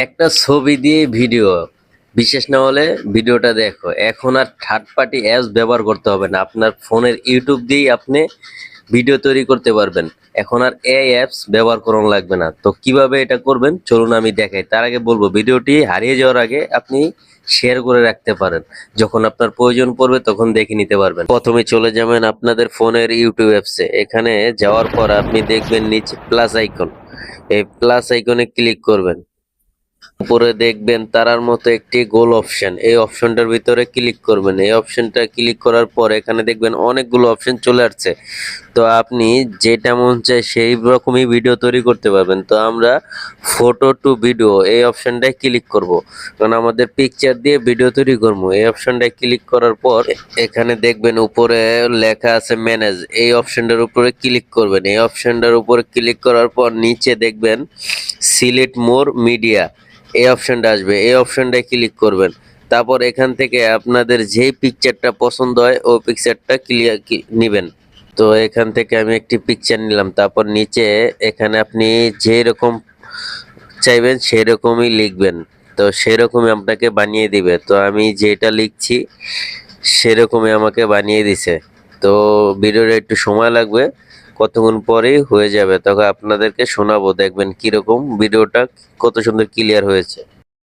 একটা ছবি দিয়ে ভিডিও বিশেষ না হলে ভিডিওটা দেখো। এখন আর থার্ড পার্টি অ্যাপস ব্যবহার করতে হবে না, আপনার ফোনের ইউটিউব দিয়েই আপনি ভিডিও তৈরি করতে পারবেন। এখন আর এই অ্যাপস ব্যবহার করানো লাগবে না। তো কিভাবে এটা করবেন চলুন আমি দেখাই। তার আগে বলবো, ভিডিওটি হারিয়ে যাওয়ার আগে আপনি শেয়ার করে রাখতে পারেন, যখন আপনার প্রয়োজন পড়বে তখন দেখে নিতে পারবেন। প্রথমে চলে যাবেন আপনাদের ফোনের ইউটিউব অ্যাপসে। এখানে যাওয়ার পর আপনি দেখবেন নিচে প্লাস আইকন, এই প্লাস আইকনে ক্লিক করবেন। উপরে দেখবেন তারার মতো একটি গোল অপশন, এই অপশনটার ভিতরে ক্লিক করবেন। এই অপশনটা ক্লিক করার পর এখানে দেখবেন অনেকগুলো অপশন চলে আসছে। তো আপনি যেটা মন চায় সেই রকমই ভিডিও তৈরি করতে পারবেন। তো আমরা ফটো টু ভিডিও এই অপশনটায় ক্লিক করব, কারণ আমাদের পিকচার দিয়ে ভিডিও তৈরি করবো। এই অপশনটায় ক্লিক করার পর এখানে দেখবেন উপরে লেখা আছে ম্যানেজ, এই অপশনটার উপরে ক্লিক করবেন। এই অপশনটার উপরে ক্লিক করার পর নিচে দেখবেন সিলেক্ট মোর মিডিয়া, এই অপশনটা আসবে, এই অপশনটায় ক্লিক করবেন। তারপর এখান থেকে আপনাদের যেই পিকচারটা পছন্দ হয় ওই পিকচারটা ক্লিয়ার নেবেন। তো এখান থেকে আমি একটি পিকচার নিলাম। তারপর নিচে এখানে আপনি যেরকম চাইবেন সেরকমই লিখবেন, তো সেরকমই আপনাকে বানিয়ে দিবে। তো আমি যেটা লিখছি সেরকমই আমাকে বানিয়ে দিছে। তো ভিডিওটা একটু সময় লাগবে, কতক্ষণ পরেই হয়ে যাবে, তখন আপনাদেরকে শোনাবো, দেখবেন কিরকম ভিডিওটা কত সুন্দর ক্লিয়ার হয়েছে।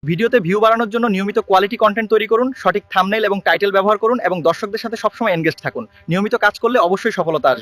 ভিডিওতে ভিউ বাড়ানোর জন্য নিয়মিত কোয়ালিটি কন্টেন্ট তৈরি করুন, সঠিক থাম্বনেইল এবং টাইটেল ব্যবহার করুন এবং দর্শকদের সাথে সবসময় এনগেজ থাকুন। নিয়মিত কাজ করলে অবশ্যই সফলতা আসবে।